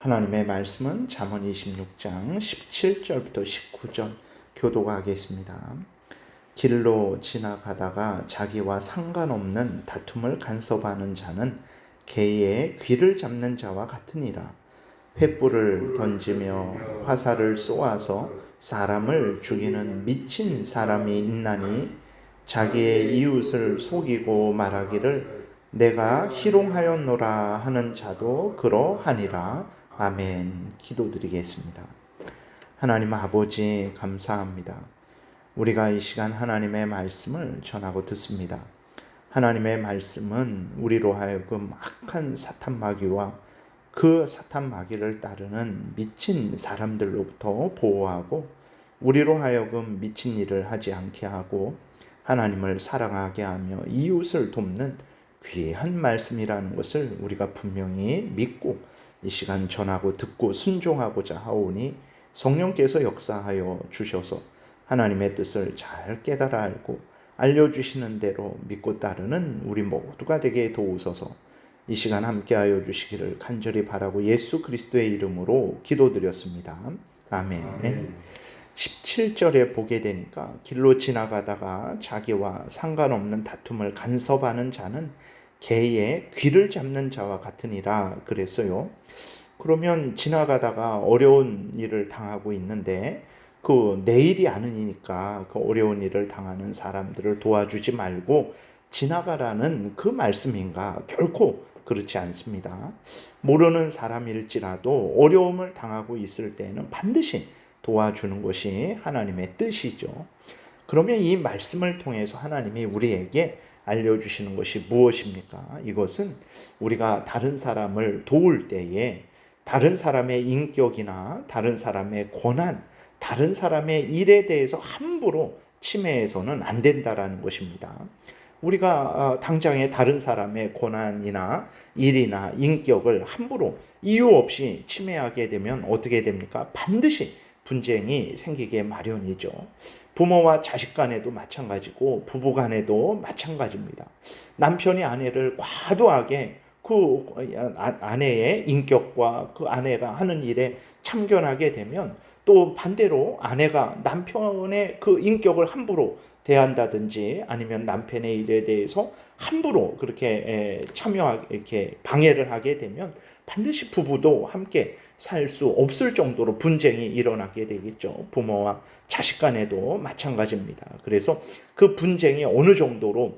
하나님의 말씀은 잠언 26장 17절부터 19절 교독하겠습니다. 길로 지나가다가 자기와 상관없는 다툼을 간섭하는 자는 개의 귀를 잡는 자와 같으니라. 횃불을 던지며 화살을 쏘아서 사람을 죽이는 미친 사람이 있나니 자기의 이웃을 속이고 말하기를 내가 희롱하였노라 하는 자도 그러하니라. 아멘. 기도드리겠습니다. 하나님 아버지 감사합니다. 우리가 이 시간 하나님의 말씀을 전하고 듣습니다. 하나님의 말씀은 우리로 하여금 악한 사탄 마귀와 그 사탄 마귀를 따르는 미친 사람들로부터 보호하고 우리로 하여금 미친 일을 하지 않게 하고 하나님을 사랑하게 하며 이웃을 돕는 귀한 말씀이라는 것을 우리가 분명히 믿고 이 시간 전하고 듣고 순종하고자 하오니 성령께서 역사하여 주셔서 하나님의 뜻을 잘 깨달아 알고 알려주시는 대로 믿고 따르는 우리 모두가 되게 도우소서. 이 시간 함께하여 주시기를 간절히 바라고 예수 그리스도의 이름으로 기도드렸습니다. 아멘. 17절에 보게 되니까 길로 지나가다가 자기와 상관없는 다툼을 간섭하는 자는 개의 귀를 잡는 자와 같으니라 그랬어요. 그러면 지나가다가 어려운 일을 당하고 있는데 그 내 일이 아니니까 그 어려운 일을 당하는 사람들을 도와주지 말고 지나가라는 그 말씀인가? 결코 그렇지 않습니다. 모르는 사람일지라도 어려움을 당하고 있을 때에는 반드시 도와주는 것이 하나님의 뜻이죠. 그러면 이 말씀을 통해서 하나님이 우리에게 알려주시는 것이 무엇입니까? 이것은 우리가 다른 사람을 도울 때에 다른 사람의 인격이나 다른 사람의 권한, 다른 사람의 일에 대해서 함부로 침해해서는 안 된다라는 것입니다. 우리가 당장에 다른 사람의 권한이나 일이나 인격을 함부로 이유 없이 침해하게 되면 어떻게 됩니까? 반드시 분쟁이 생기게 마련이죠. 부모와 자식 간에도 마찬가지고 부부 간에도 마찬가지입니다. 남편이 아내를 과도하게 그 아내의 인격과 그 아내가 하는 일에 참견하게 되면 또 반대로 아내가 남편의 그 인격을 함부로 대한다든지 아니면 남편의 일에 대해서 함부로 그렇게 참여하게 이렇게 방해를 하게 되면 반드시 부부도 함께 살 수 없을 정도로 분쟁이 일어나게 되겠죠. 부모와 자식 간에도 마찬가지입니다. 그래서 그 분쟁이 어느 정도로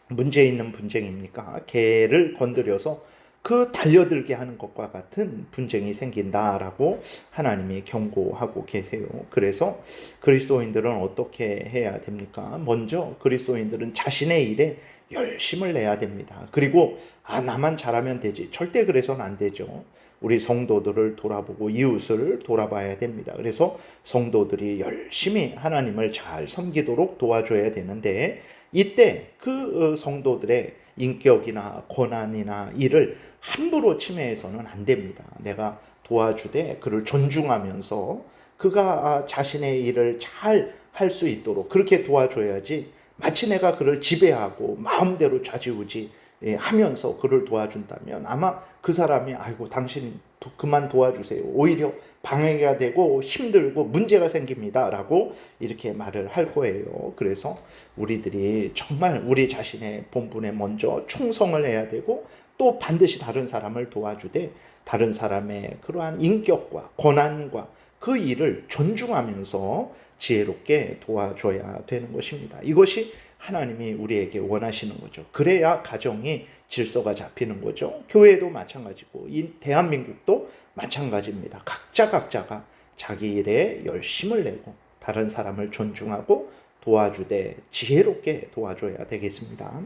문제 있는 분쟁입니까? 개를 건드려서 그 달려들게 하는 것과 같은 분쟁이 생긴다라고 하나님이 경고하고 계세요. 그래서 그리스도인들은 어떻게 해야 됩니까? 먼저 그리스도인들은 자신의 일에 열심을 내야 됩니다. 그리고 나만 잘하면 되지. 절대 그래서는 안 되죠. 우리 성도들을 돌아보고 이웃을 돌아봐야 됩니다. 그래서 성도들이 열심히 하나님을 잘 섬기도록 도와줘야 되는데 이때 그 성도들의 인격이나 권한이나 일을 함부로 침해해서는 안 됩니다. 내가 도와주되 그를 존중하면서 그가 자신의 일을 잘 할 수 있도록 그렇게 도와줘야지 마치 내가 그를 지배하고 마음대로 좌지우지 하면서 그를 도와준다면 아마 그 사람이 아이고 당신 그만 도와주세요. 오히려 방해가 되고 힘들고 문제가 생깁니다. 라고 이렇게 말을 할 거예요. 그래서 우리들이 정말 우리 자신의 본분에 먼저 충성을 해야 되고 또 반드시 다른 사람을 도와주되 다른 사람의 그러한 인격과 권한과 그 일을 존중하면서 지혜롭게 도와줘야 되는 것입니다. 이것이 하나님이 우리에게 원하시는 거죠. 그래야 가정이 질서가 잡히는 거죠. 교회도 마찬가지고 이 대한민국도 마찬가지입니다. 각자가 자기 일에 열심을 내고 다른 사람을 존중하고 도와주되 지혜롭게 도와줘야 되겠습니다.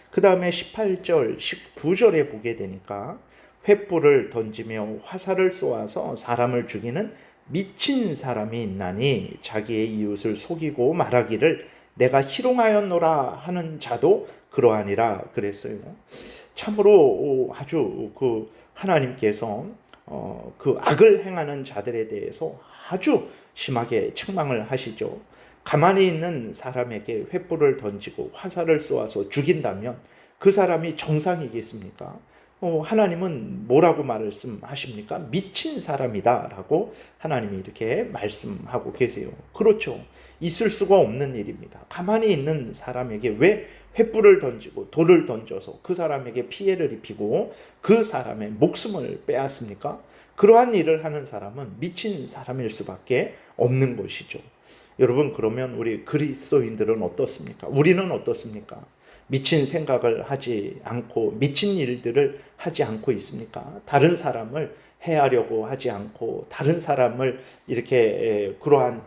그 다음에 18절, 19절에 보게 되니까 횃불을 던지며 화살을 쏘아서 사람을 죽이는 미친 사람이 있나니 자기의 이웃을 속이고 말하기를 내가 희롱하였노라 하는 자도 그러하니라 그랬어요. 참으로 아주 그 하나님께서 그 악을 행하는 자들에 대해서 아주 심하게 책망을 하시죠. 가만히 있는 사람에게 횃불을 던지고 화살을 쏘아서 죽인다면 그 사람이 정상이겠습니까? 하나님은 뭐라고 말씀하십니까? 미친 사람이다라고 하나님이 이렇게 말씀하고 계세요. 그렇죠. 있을 수가 없는 일입니다. 가만히 있는 사람에게 왜 횃불을 던지고 돌을 던져서 그 사람에게 피해를 입히고 그 사람의 목숨을 빼앗습니까? 그러한 일을 하는 사람은 미친 사람일 수밖에 없는 것이죠. 여러분, 그러면 우리 그리스도인들은 어떻습니까? 우리는 어떻습니까? 미친 생각을 하지 않고 미친 일들을 하지 않고 있습니까? 다른 사람을 해하려고 하지 않고 다른 사람을 이렇게 그러한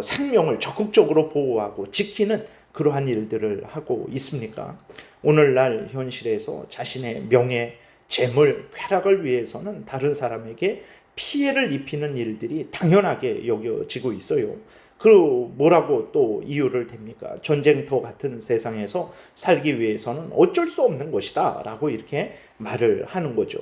생명을 적극적으로 보호하고 지키는 그러한 일들을 하고 있습니까? 오늘날 현실에서 자신의 명예, 재물, 쾌락을 위해서는 다른 사람에게 피해를 입히는 일들이 당연하게 여겨지고 있어요. 그 뭐라고 또 이유를 댑니까? 전쟁터 같은 세상에서 살기 위해서는 어쩔 수 없는 것이다 라고 이렇게 말을 하는 거죠.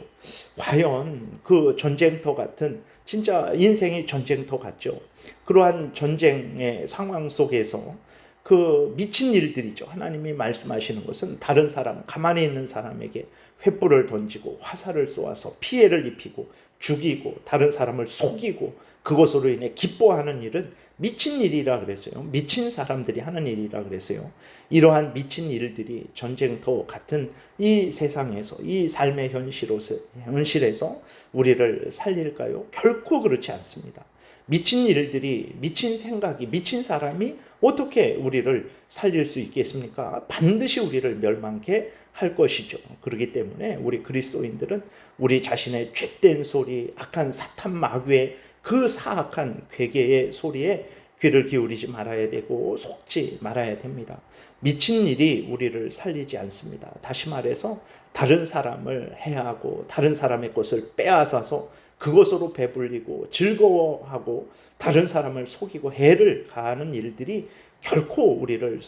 과연 그 전쟁터 같은, 진짜 인생이 전쟁터 같죠. 그러한 전쟁의 상황 속에서 그 미친 일들이죠. 하나님이 말씀하시는 것은 다른 사람, 가만히 있는 사람에게 횃불을 던지고 화살을 쏘아서 피해를 입히고 죽이고 다른 사람을 속이고 그것으로 인해 기뻐하는 일은 미친 일이라 그랬어요. 미친 사람들이 하는 일이라 그랬어요. 이러한 미친 일들이 전쟁터 같은 이 세상에서, 이 삶의 현실에서 우리를 살릴까요? 결코 그렇지 않습니다. 미친 일들이, 미친 생각이, 미친 사람이 어떻게 우리를 살릴 수 있겠습니까? 반드시 우리를 멸망케 할 것이죠. 그렇기 때문에 우리 그리스도인들은 우리 자신의 죄된 소리, 악한 사탄 마귀의 그 사악한 괴계의 소리에 귀를 기울이지 말아야 되고 속지 말아야 됩니다. 미친 일이 우리를 살리지 않습니다. 다시 말해서 다른 사람을 해하고 다른 사람의 것을 빼앗아서 그것으로 배불리고 즐거워하고 다른 사람을 속이고 해를 가하는 일들이 결코 우리를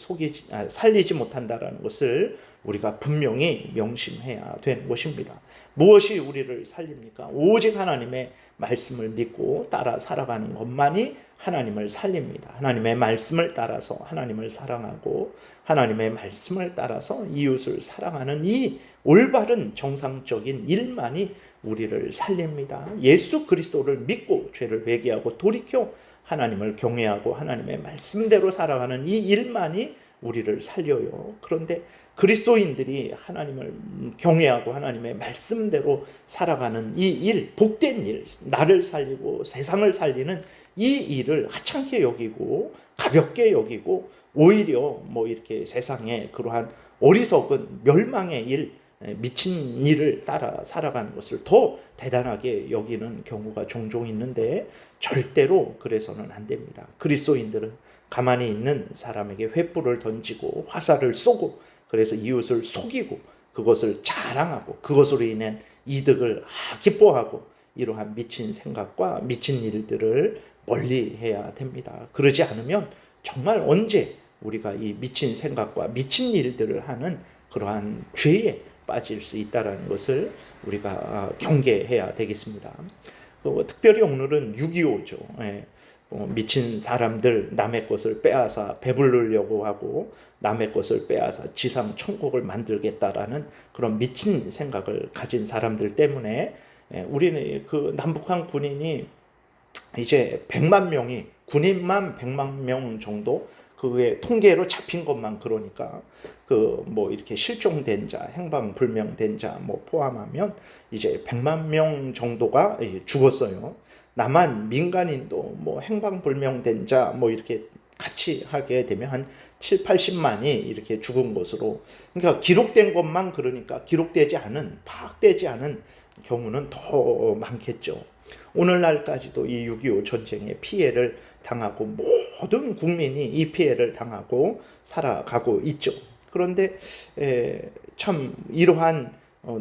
살리지 못한다라는 것을 우리가 분명히 명심해야 되는 것입니다. 무엇이 우리를 살립니까? 오직 하나님의 말씀을 믿고 따라 살아가는 것만이 하나님을 살립니다. 하나님의 말씀을 따라서 하나님을 사랑하고 하나님의 말씀을 따라서 이웃을 사랑하는 이 올바른 정상적인 일만이 우리를 살립니다. 예수 그리스도를 믿고 죄를 회개하고 돌이켜 하나님을 경외하고 하나님의 말씀대로 살아가는 이 일만이 우리를 살려요. 그런데 그리스도인들이 하나님을 경외하고 하나님의 말씀대로 살아가는 이 일, 복된 일, 나를 살리고 세상을 살리는 이 일을 하찮게 여기고 가볍게 여기고 오히려 이렇게 세상에 그러한 어리석은 멸망의 일, 미친 일을 따라 살아가는 것을 더 대단하게 여기는 경우가 종종 있는데 절대로 그래서는 안 됩니다. 그리스도인들은 가만히 있는 사람에게 횃불을 던지고 화살을 쏘고 그래서 이웃을 속이고 그것을 자랑하고 그것으로 인한 이득을 기뻐하고 이러한 미친 생각과 미친 일들을 멀리해야 됩니다. 그러지 않으면 정말 언제 우리가 이 미친 생각과 미친 일들을 하는 그러한 죄에 빠질 수 있다는 것을 우리가 경계해야 되겠습니다. 특별히 오늘은 6.25죠. 미친 사람들 남의 것을 빼앗아 배부르려고 하고 남의 것을 빼앗아 지상 천국을 만들겠다라는 그런 미친 생각을 가진 사람들 때문에 우리는 그 남북한 군인이 이제 100만 명이 군인만 100만 명 정도 그의 통계로 잡힌 것만 그러니까 이렇게 실종된 자, 행방불명된 자 포함하면 이제 100만 명 정도가 죽었어요. 남한 민간인도 행방불명된 자 이렇게 같이 하게 되면 한 7, 80만이 이렇게 죽은 것으로, 그러니까 기록된 것만 그러니까 기록되지 않은, 파악되지 않은 경우는 더 많겠죠. 오늘날까지도 이 6.25 전쟁의 피해를 당하고 모든 국민이 이 피해를 당하고 살아가고 있죠. 그런데 참 이러한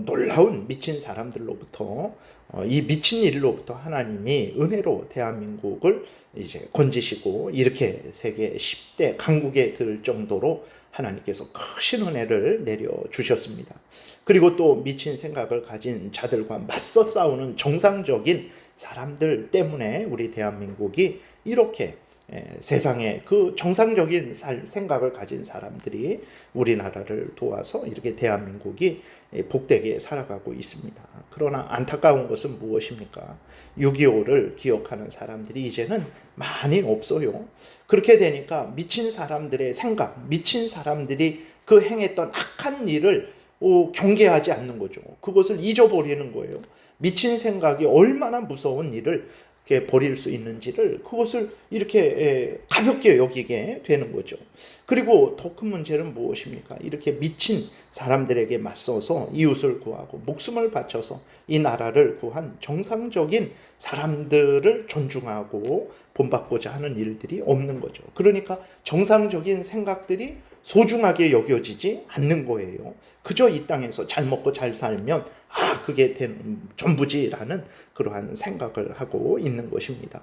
놀라운 미친 사람들로부터 이 미친 일로부터 하나님이 은혜로 대한민국을 이제 건지시고 이렇게 세계 10대 강국에 들 정도로 하나님께서 크신 은혜를 내려 주셨습니다. 그리고 또 미친 생각을 가진 자들과 맞서 싸우는 정상적인 사람들 때문에 우리 대한민국이 이렇게 세상에 그 정상적인 생각을 가진 사람들이 우리나라를 도와서 이렇게 대한민국이 복되게 살아가고 있습니다. 그러나 안타까운 것은 무엇입니까? 6.25를 기억하는 사람들이 이제는 많이 없어요. 그렇게 되니까 미친 사람들의 생각, 미친 사람들이 그 행했던 악한 일을 경계하지 않는 거죠. 그것을 잊어버리는 거예요. 미친 생각이 얼마나 무서운 일을 이렇게 버릴 수 있는지를, 그것을 이렇게 가볍게 여기게 되는 거죠. 그리고 더 큰 문제는 무엇입니까? 이렇게 미친 사람들에게 맞서서 이웃을 구하고 목숨을 바쳐서 이 나라를 구한 정상적인 사람들을 존중하고 본받고자 하는 일들이 없는 거죠. 그러니까 정상적인 생각들이 소중하게 여겨지지 않는 거예요. 그저 이 땅에서 잘 먹고 잘 살면 그게 전부지라는 그러한 생각을 하고 있는 것입니다.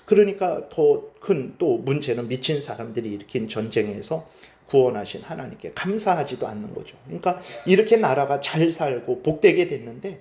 그러니까 더 큰 또 문제는 미친 사람들이 일으킨 전쟁에서 구원하신 하나님께 감사하지도 않는 거죠. 그러니까 이렇게 나라가 잘 살고 복되게 됐는데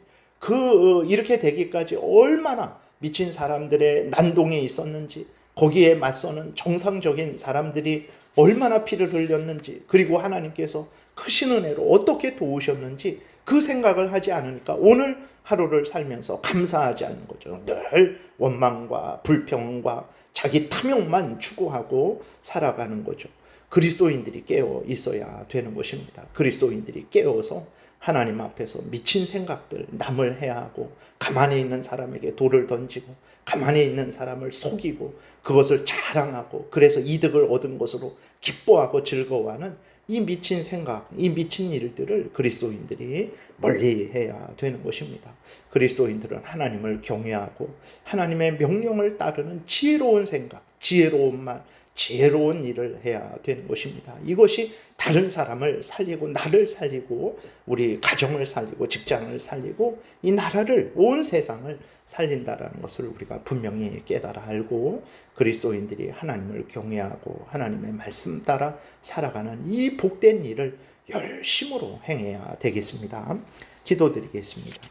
이렇게 되기까지 얼마나 미친 사람들의 난동이 있었는지, 거기에 맞서는 정상적인 사람들이 얼마나 피를 흘렸는지, 그리고 하나님께서 크신 은혜로 어떻게 도우셨는지 그 생각을 하지 않으니까 오늘 하루를 살면서 감사하지 않는 거죠. 늘 원망과 불평과 자기 탐욕만 추구하고 살아가는 거죠. 그리스도인들이 깨어 있어야 되는 것입니다. 그리스도인들이 깨어서 하나님 앞에서 미친 생각들, 남을 해하고 가만히 있는 사람에게 돌을 던지고 가만히 있는 사람을 속이고 그것을 자랑하고 그래서 이득을 얻은 것으로 기뻐하고 즐거워하는 이 미친 생각, 이 미친 일들을 그리스도인들이 멀리해야 되는 것입니다. 그리스도인들은 하나님을 경외하고 하나님의 명령을 따르는 지혜로운 생각, 지혜로운 말, 지혜로운 일을 해야 되는 것입니다. 이것이 다른 사람을 살리고 나를 살리고 우리 가정을 살리고 직장을 살리고 이 나라를, 온 세상을 살린다라는 것을 우리가 분명히 깨달아 알고 그리스도인들이 하나님을 경외하고 하나님의 말씀 따라 살아가는 이 복된 일을 열심으로 행해야 되겠습니다. 기도드리겠습니다.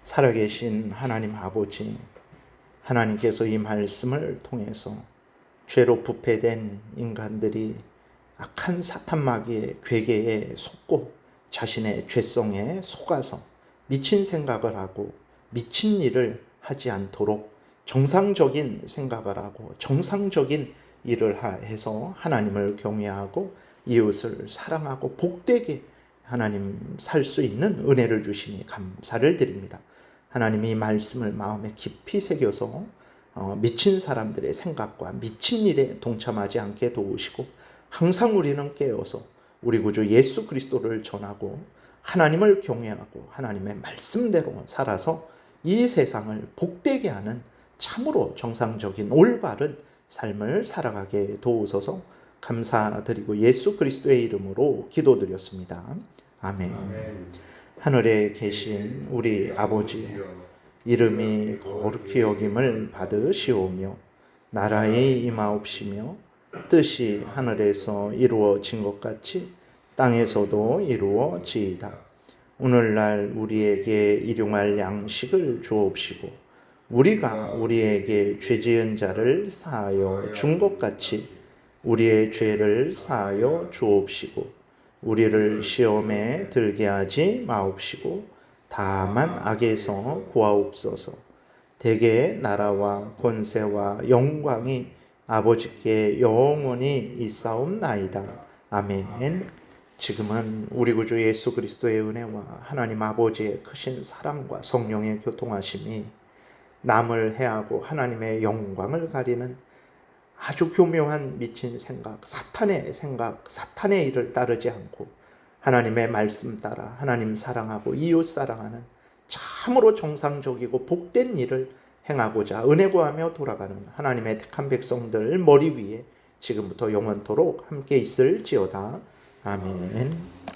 살아계신 하나님 아버지, 하나님께서 이 말씀을 통해서 죄로 부패된 인간들이 악한 사탄 마귀의 괴계에 속고 자신의 죄성에 속아서 미친 생각을 하고 미친 일을 하지 않도록 정상적인 생각을 하고 정상적인 일을 해서 하나님을 경외하고 이웃을 사랑하고 복되게 하나님 살 수 있는 은혜를 주시니 감사를 드립니다. 하나님이 말씀을 마음에 깊이 새겨서 미친 사람들의 생각과 미친 일에 동참하지 않게 도우시고 항상 우리는 깨어서 우리 구주 예수 그리스도를 전하고 하나님을 경외하고 하나님의 말씀대로 살아서 이 세상을 복되게 하는 참으로 정상적인 올바른 삶을 살아가게 도우소서. 감사드리고 예수 그리스도의 이름으로 기도드렸습니다. 아멘. 하늘에 계신 우리 아버지, 이름이 거룩히 여김을 받으시오며 나라의 임하옵시며 뜻이 하늘에서 이루어진 것 같이 땅에서도 이루어지이다. 오늘날 우리에게 일용할 양식을 주옵시고 우리가 우리에게 죄 지은 자를 사하여 준 것 같이 우리의 죄를 사하여 주옵시고 우리를 시험에 들게 하지 마옵시고 다만 악에서 구하옵소서. 대개 나라와 권세와 영광이 아버지께 영원히 있사옵나이다. 아멘. 지금은 우리 구주 예수 그리스도의 은혜와 하나님 아버지의 크신 사랑과 성령의 교통하심이 남을 해하고 하나님의 영광을 가리는 아주 교묘한 미친 생각, 사탄의 일을 따르지 않고 하나님의 말씀 따라 하나님 사랑하고 이웃 사랑하는 참으로 정상적이고 복된 일을 행하고자 은혜 구하며 돌아가는 하나님의 택한 백성들 머리 위에 지금부터 영원토록 함께 있을지어다. 아멘.